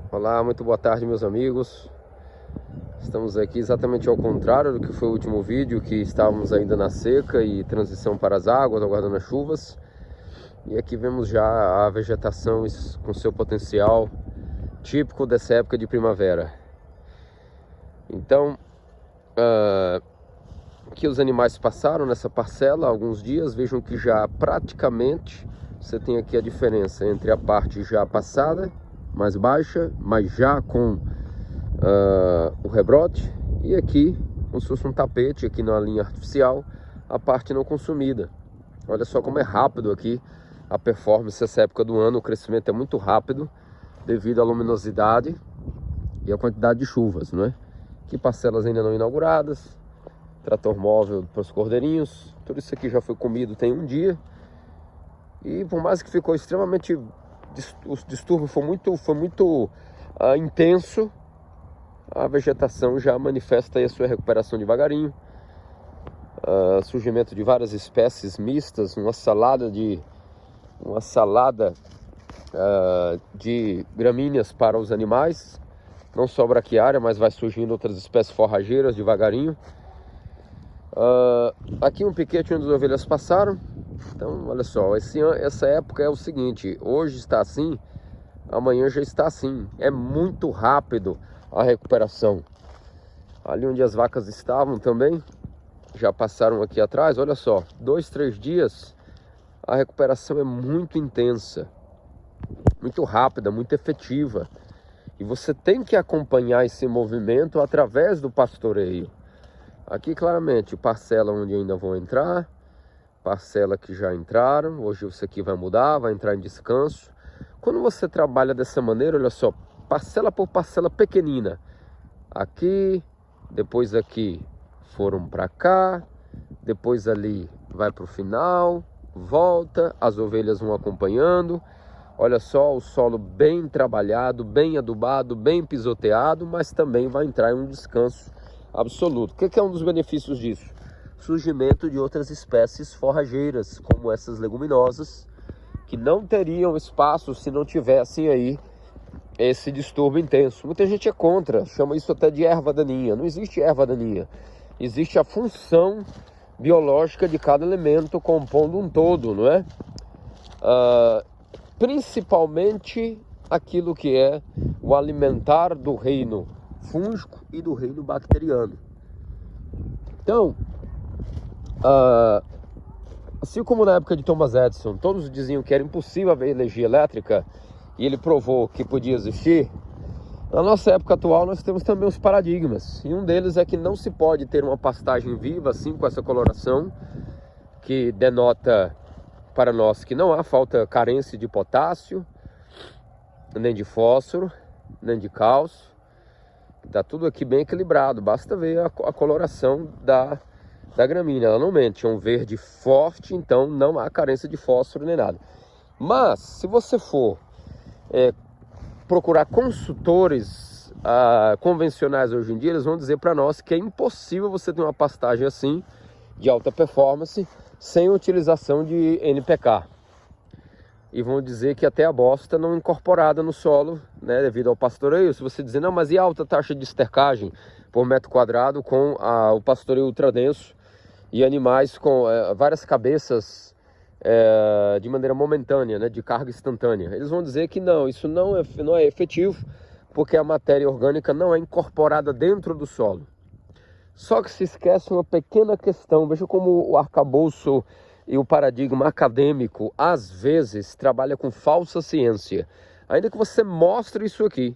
Olá, muito boa tarde, meus amigos. Estamos aqui exatamente ao contrário do que foi o último vídeo, que estávamos ainda na seca e transição para as águas, aguardando as chuvas. E aqui vemos já a vegetação com seu potencial típico dessa época de primavera. Então, aqui os animais passaram nessa parcela há alguns dias. Vejam que já praticamente você tem aqui a diferença entre a parte já passada, mais baixa, mas já com o rebrote, e aqui como se fosse um tapete aqui na linha artificial, a parte não consumida. Olha só como é rápido aqui a performance nessa época do ano. O crescimento é muito rápido devido à luminosidade e à quantidade de chuvas, não é? Aqui parcelas ainda não inauguradas, trator móvel para os cordeirinhos. Tudo isso aqui já foi comido tem um dia, e por mais que ficou extremamente, o distúrbio foi muito intenso, a vegetação já manifesta aí a sua recuperação devagarinho. Surgimento de várias espécies mistas, uma salada de gramíneas para os animais, não só braquiária, mas vai surgindo outras espécies forrageiras devagarinho. Aqui um piquete onde as ovelhas passaram. Então olha só, essa época é o seguinte: hoje está assim, amanhã já está assim. É muito rápido a recuperação. Ali onde as vacas estavam também já passaram aqui atrás. Olha só, 2, 3 dias a recuperação é muito intensa, muito rápida, muito efetiva, e você tem que acompanhar esse movimento através do pastoreio. Aqui claramente parcela onde ainda vão entrar, parcela que já entraram. Hoje isso aqui vai mudar, vai entrar em descanso. Quando você trabalha dessa maneira, olha só, parcela por parcela pequenina, aqui, depois aqui foram para cá, depois ali vai para o final, volta, as ovelhas vão acompanhando. Olha só, o solo bem trabalhado, bem adubado, bem pisoteado, mas também vai entrar em um descanso absoluto. O que é um dos benefícios disso? Surgimento de outras espécies forrageiras, como essas leguminosas, que não teriam espaço se não tivessem aí esse distúrbio intenso. Muita gente é contra, chama isso até de erva daninha. Não existe erva daninha, existe a função biológica de cada elemento compondo um todo, não é? Principalmente aquilo que é o alimentar do reino fúngico e do reino bacteriano. Então, assim como na época de Thomas Edison, todos diziam que era impossível haver energia elétrica, e ele provou que podia existir. Na nossa época atual nós temos também os paradigmas, e um deles é que não se pode ter uma pastagem viva assim, com essa coloração, que denota para nós que não há carência de potássio, nem de fósforo, nem de cálcio. Está tudo aqui bem equilibrado, basta ver a coloração da gramínea, ela não mente, é um verde forte, então não há carência de fósforo nem nada. Mas se você for procurar consultores convencionais hoje em dia, eles vão dizer para nós que é impossível você ter uma pastagem assim, de alta performance, sem utilização de NPK. E vão dizer que até a bosta não incorporada no solo, né, devido ao pastoreio. Se você dizer, não, mas e a alta taxa de estercagem por metro quadrado com o pastoreio ultradenso e animais com várias cabeças de maneira momentânea, né, de carga instantânea? Eles vão dizer que não, isso não é efetivo, porque a matéria orgânica não é incorporada dentro do solo. Só que se esquece uma pequena questão. Veja como o arcabouço e o paradigma acadêmico às vezes trabalha com falsa ciência. Ainda que você mostre isso aqui,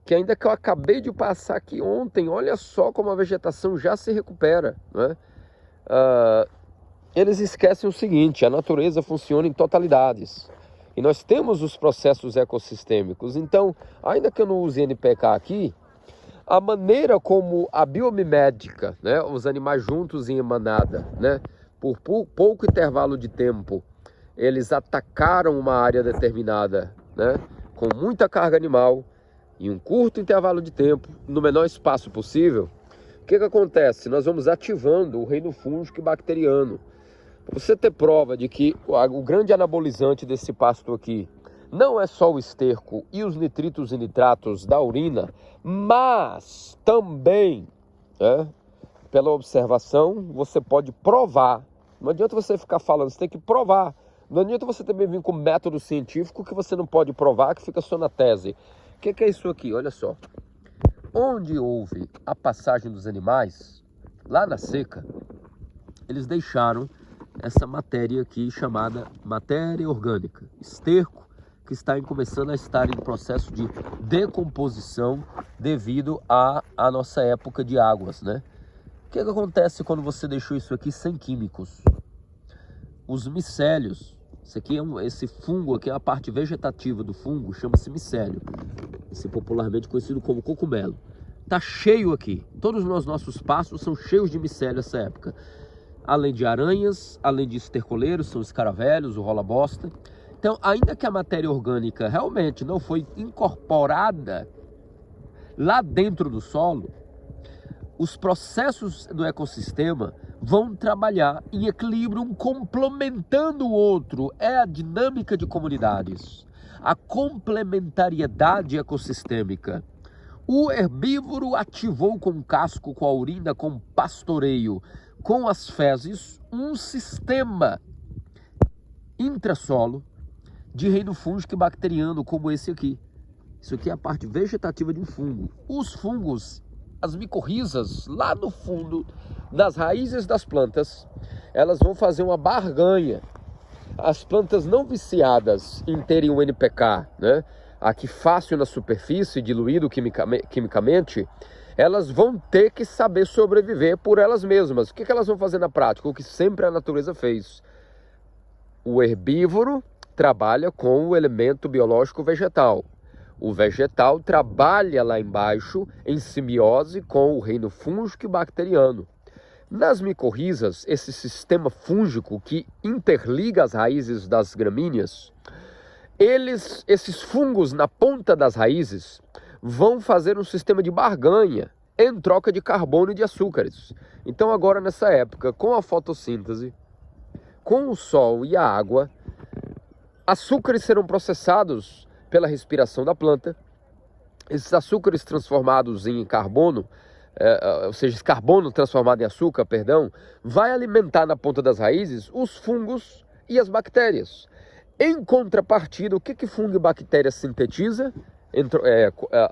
que ainda que eu acabei de passar aqui ontem, olha só como a vegetação já se recupera, né? Eles esquecem o seguinte: a natureza funciona em totalidades, e nós temos os processos ecossistêmicos. Então, ainda que eu não use NPK aqui, a maneira como a biomimética, né, os animais juntos em manada, né, por pouco intervalo de tempo, eles atacaram uma área determinada, né, com muita carga animal, em um curto intervalo de tempo, no menor espaço possível. O que acontece? Nós vamos ativando o reino fúngico e bacteriano. Para você ter prova de que o grande anabolizante desse pasto aqui não é só o esterco e os nitritos e nitratos da urina, mas também, pela observação, você pode provar. Não adianta você ficar falando, você tem que provar. Não adianta você também vir com método científico que você não pode provar, que fica só na tese. O que é isso aqui? Olha só. Onde houve a passagem dos animais, lá na seca, eles deixaram essa matéria aqui chamada matéria orgânica, esterco, que está começando a estar em processo de decomposição devido à nossa época de águas, né? O que acontece quando você deixou isso aqui sem químicos? Os micélios, esse fungo aqui é a parte vegetativa do fungo, chama-se micélio, esse popularmente conhecido como cogumelo. Tá cheio aqui, todos os nossos pastos são cheios de micélio nessa época. Além de aranhas, além de estercoleiros, são escaravelhos, o rola-bosta. Então, ainda que a matéria orgânica realmente não foi incorporada lá dentro do solo, os processos do ecossistema vão trabalhar em equilíbrio, um complementando o outro. É a dinâmica de comunidades, a complementariedade ecossistêmica. O herbívoro ativou com o casco, com a urina, com o pastoreio, com as fezes, um sistema intrassolo de reino fúngico e bacteriano como esse aqui. Isso aqui é a parte vegetativa de um fungo. Os fungos, as micorrizas, lá no fundo, nas raízes das plantas, elas vão fazer uma barganha. As plantas não viciadas em terem um NPK, né? Aqui fácil na superfície, diluído quimicamente, elas vão ter que saber sobreviver por elas mesmas. O que elas vão fazer na prática? O que sempre a natureza fez. O herbívoro trabalha com o elemento biológico vegetal. O vegetal trabalha lá embaixo em simbiose com o reino fúngico e bacteriano. Nas micorrizas, esse sistema fúngico que interliga as raízes das gramíneas, esses fungos na ponta das raízes vão fazer um sistema de barganha em troca de carbono e de açúcares. Então agora nessa época, com a fotossíntese, com o sol e a água, açúcares serão processados pela respiração da planta. Esses açúcares transformados em carbono, ou seja, esse carbono transformado em açúcar, vai alimentar na ponta das raízes os fungos e as bactérias. Em contrapartida, o que fungo e bactéria sintetiza?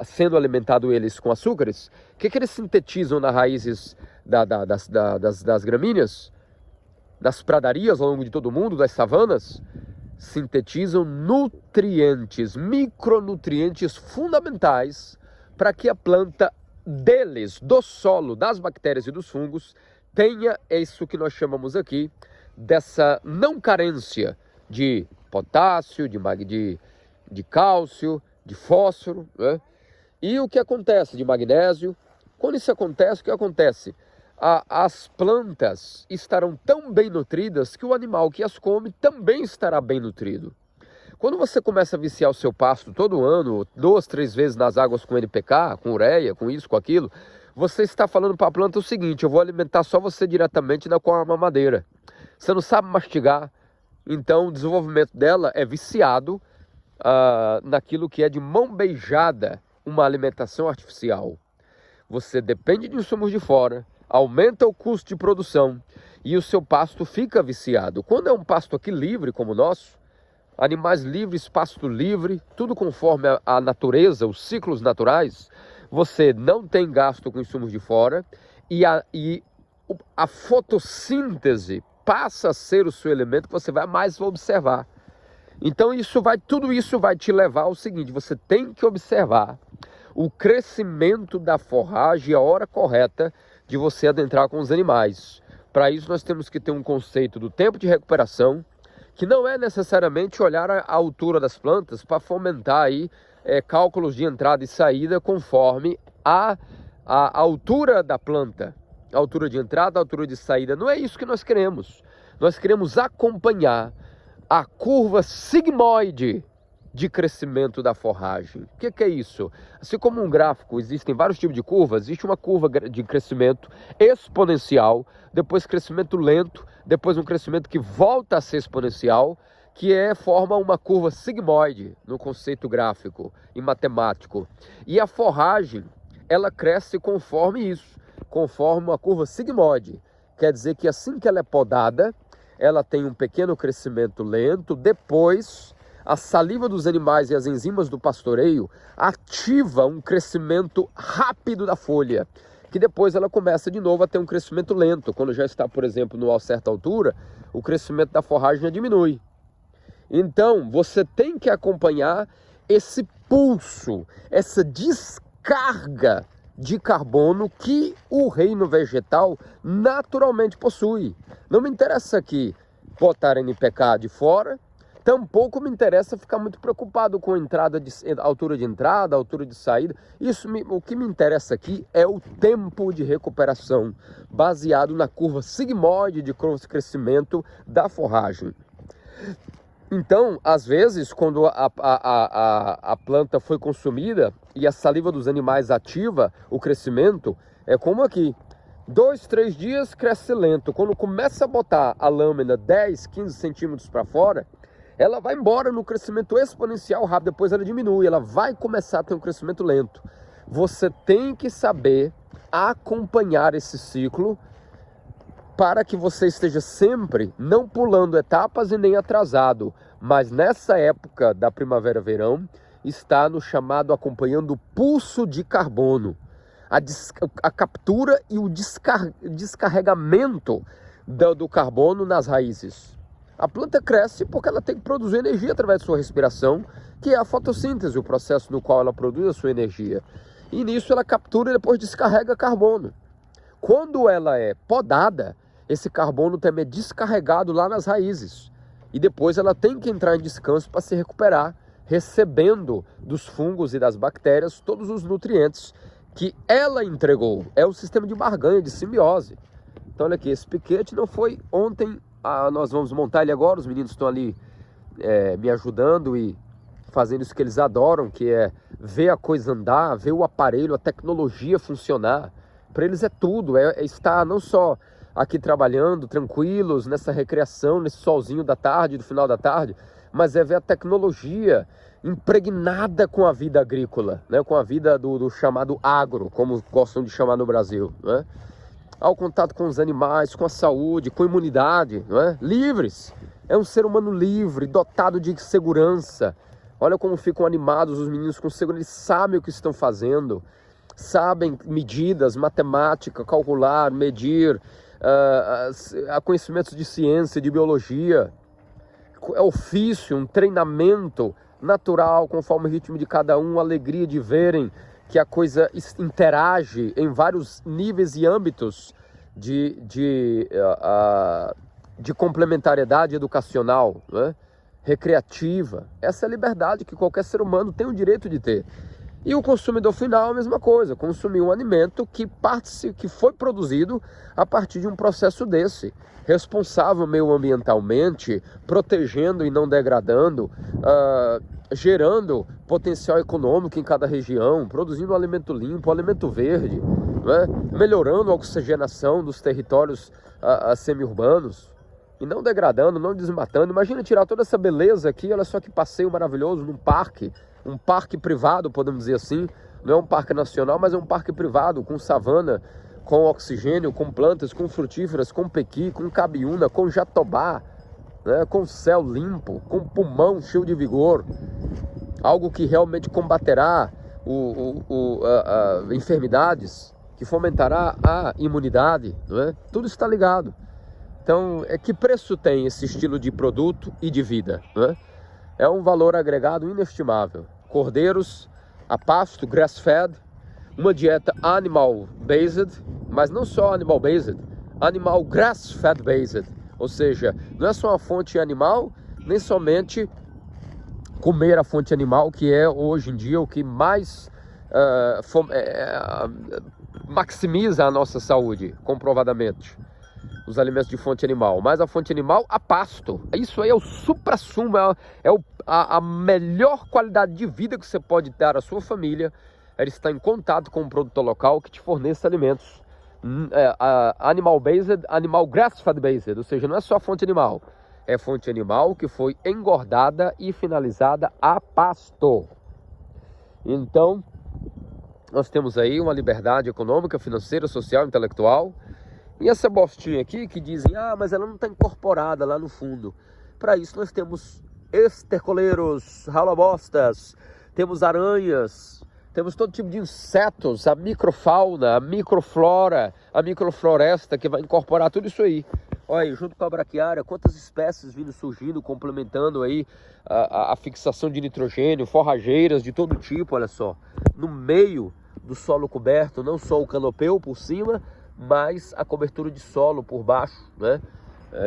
Sendo alimentado eles com açúcares, o que eles sintetizam nas raízes das gramíneas, das pradarias ao longo de todo o mundo, das savanas? Sintetizam nutrientes, micronutrientes fundamentais para que a planta deles, do solo, das bactérias e dos fungos, tenha isso que nós chamamos aqui dessa não carência de potássio, de cálcio, de fósforo, né? E o que acontece de magnésio? Quando isso acontece, o que acontece? As plantas estarão tão bem nutridas que o animal que as come também estará bem nutrido. Quando você começa a viciar o seu pasto todo ano, 2, 3 vezes nas águas com NPK, com ureia, com isso, com aquilo, você está falando para a planta o seguinte: eu vou alimentar só você diretamente com a mamadeira. Você não sabe mastigar, então o desenvolvimento dela é viciado naquilo que é de mão beijada, uma alimentação artificial. Você depende de insumos de fora, aumenta o custo de produção e o seu pasto fica viciado. Quando é um pasto aqui livre como o nosso, animais livres, pasto livre, tudo conforme a natureza, os ciclos naturais, você não tem gasto com insumos de fora e a fotossíntese passa a ser o seu elemento que você vai mais observar. Então tudo isso vai te levar ao seguinte: você tem que observar o crescimento da forragem e a hora correta de você adentrar com os animais. Para isso nós temos que ter um conceito do tempo de recuperação, que não é necessariamente olhar a altura das plantas para fomentar aí cálculos de entrada e saída conforme a altura da planta. A altura de entrada, a altura de saída, não é isso que nós queremos. Nós queremos acompanhar a curva sigmoide de crescimento da forragem. O que é isso? Assim como um gráfico, existem vários tipos de curvas, existe uma curva de crescimento exponencial, depois crescimento lento, depois um crescimento que volta a ser exponencial, forma uma curva sigmoide no conceito gráfico e matemático. E a forragem, ela cresce conforme isso, conforme uma curva sigmoide. Quer dizer que assim que ela é podada, ela tem um pequeno crescimento lento, depois a saliva dos animais e as enzimas do pastoreio ativa um crescimento rápido da folha, que depois ela começa de novo a ter um crescimento lento. Quando já está, por exemplo, numa certa altura, o crescimento da forragem já diminui. Então, você tem que acompanhar esse pulso, essa descarga de carbono que o reino vegetal naturalmente possui. Não me interessa aqui botar NPK de fora, tampouco me interessa ficar muito preocupado com altura de entrada, altura de saída. O que me interessa aqui é o tempo de recuperação, baseado na curva sigmoide de crescimento da forragem. Então, às vezes, quando a planta foi consumida e a saliva dos animais ativa o crescimento, é como aqui. 2, 3 dias cresce lento. Quando começa a botar a lâmina 10, 15 centímetros para fora, ela vai embora no crescimento exponencial rápido, depois ela diminui, ela vai começar a ter um crescimento lento. Você tem que saber acompanhar esse ciclo para que você esteja sempre não pulando etapas e nem atrasado, mas nessa época da primavera-verão está no chamado acompanhando o pulso de carbono, a captura e o descarregamento do carbono nas raízes. A planta cresce porque ela tem que produzir energia através de sua respiração, que é a fotossíntese, o processo no qual ela produz a sua energia. E nisso ela captura e depois descarrega carbono. Quando ela é podada, esse carbono também é descarregado lá nas raízes. E depois ela tem que entrar em descanso para se recuperar, recebendo dos fungos e das bactérias todos os nutrientes que ela entregou. É o sistema de barganha, de simbiose. Então olha aqui, esse piquete não foi ontem, nós vamos montar ele agora, os meninos estão ali me ajudando e fazendo isso que eles adoram, que é ver a coisa andar, ver o aparelho, a tecnologia funcionar. Para eles é tudo, é estar não só aqui trabalhando, tranquilos, nessa recreação, nesse solzinho da tarde, do final da tarde, mas é ver a tecnologia impregnada com a vida agrícola, né? Com a vida do chamado agro, como gostam de chamar no Brasil, né? Ao contato com os animais, com a saúde, com a imunidade, né? Livres. É um ser humano livre, dotado de segurança. Olha como ficam animados os meninos com segurança, eles sabem o que estão fazendo, sabem medidas, matemática, calcular, medir, conhecimentos de ciência, de biologia. É ofício, um treinamento natural, conforme o ritmo de cada um, a alegria de verem que a coisa interage em vários níveis e âmbitos de complementariedade educacional, né? Recreativa. Essa é a liberdade que qualquer ser humano tem o direito de ter. E o consumidor final a mesma coisa, consumir um alimento que foi produzido a partir de um processo desse, responsável meioambientalmente, protegendo e não degradando, gerando potencial econômico em cada região, produzindo um alimento limpo, um alimento verde, né? Melhorando a oxigenação dos territórios semi-urbanos, e não degradando, não desmatando. Imagina tirar toda essa beleza aqui, olha só que passeio maravilhoso num parque, um parque privado, podemos dizer assim, não é um parque nacional, mas é um parque privado, com savana, com oxigênio, com plantas, com frutíferas, com pequi, com cabiúna, com jatobá, né? Com céu limpo, com pulmão cheio de vigor, algo que realmente combaterá enfermidades, que fomentará a imunidade, não é? Tudo está ligado. Então, que preço tem esse estilo de produto e de vida, né? É um valor agregado inestimável. Cordeiros a pasto, grass-fed, uma dieta animal-based, mas não só animal-based, animal grass-fed-based. Ou seja, não é só uma fonte animal, nem somente comer a fonte animal, que é hoje em dia o que mais maximiza a nossa saúde, comprovadamente. Os alimentos de fonte animal, mas a fonte animal a pasto. Isso aí é o supra-sumo, a melhor qualidade de vida que você pode dar à sua família, é estar em contato com um produtor local que te forneça alimentos animal-based, animal grass-fed-based, ou seja, não é só a fonte animal, é fonte animal que foi engordada e finalizada a pasto. Então, nós temos aí uma liberdade econômica, financeira, social, intelectual. E essa bostinha aqui que dizem, mas ela não está incorporada lá no fundo. Para isso nós temos estercoleiros, ralabostas, temos aranhas, temos todo tipo de insetos, a microfauna, a microflora, a microfloresta que vai incorporar tudo isso aí. Olha aí, junto com a braquiária, quantas espécies vindo surgindo, complementando aí a fixação de nitrogênio, forrageiras de todo tipo, olha só. No meio do solo coberto, não só o canopeu por cima, mas a cobertura de solo por baixo, né?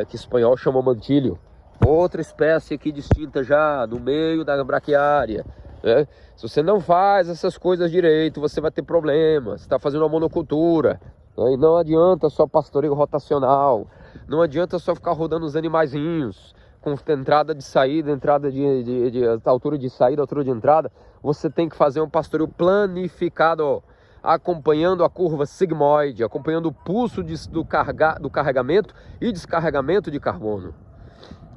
Que em espanhol chama mantilho. Outra espécie aqui distinta já no meio da braquiária, né? Se você não faz essas coisas direito, você vai ter problemas. Você está fazendo uma monocultura, né? E não adianta só pastoreio rotacional, não adianta só ficar rodando os animaizinhos com entrada de saída, entrada de altura de saída, altura de entrada. Você tem que fazer um pastoreio planificado, acompanhando a curva sigmoide, acompanhando o pulso do carregamento e descarregamento de carbono.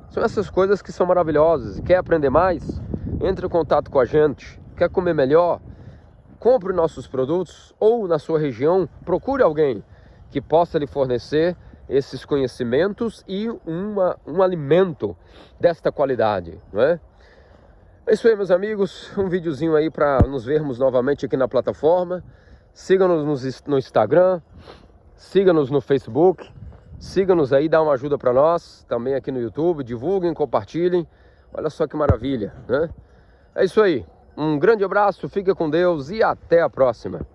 São essas coisas que são maravilhosas. Quer aprender mais? Entre em contato com a gente. Quer comer melhor? Compre nossos produtos ou na sua região, procure alguém que possa lhe fornecer esses conhecimentos e um alimento desta qualidade, não é? É isso aí, meus amigos. Um videozinho aí para nos vermos novamente aqui na plataforma. Siga-nos no Instagram, siga-nos no Facebook, siga-nos aí, dá uma ajuda para nós, também aqui no YouTube, divulguem, compartilhem, olha só que maravilha, né? É isso aí, um grande abraço, fica com Deus e até a próxima.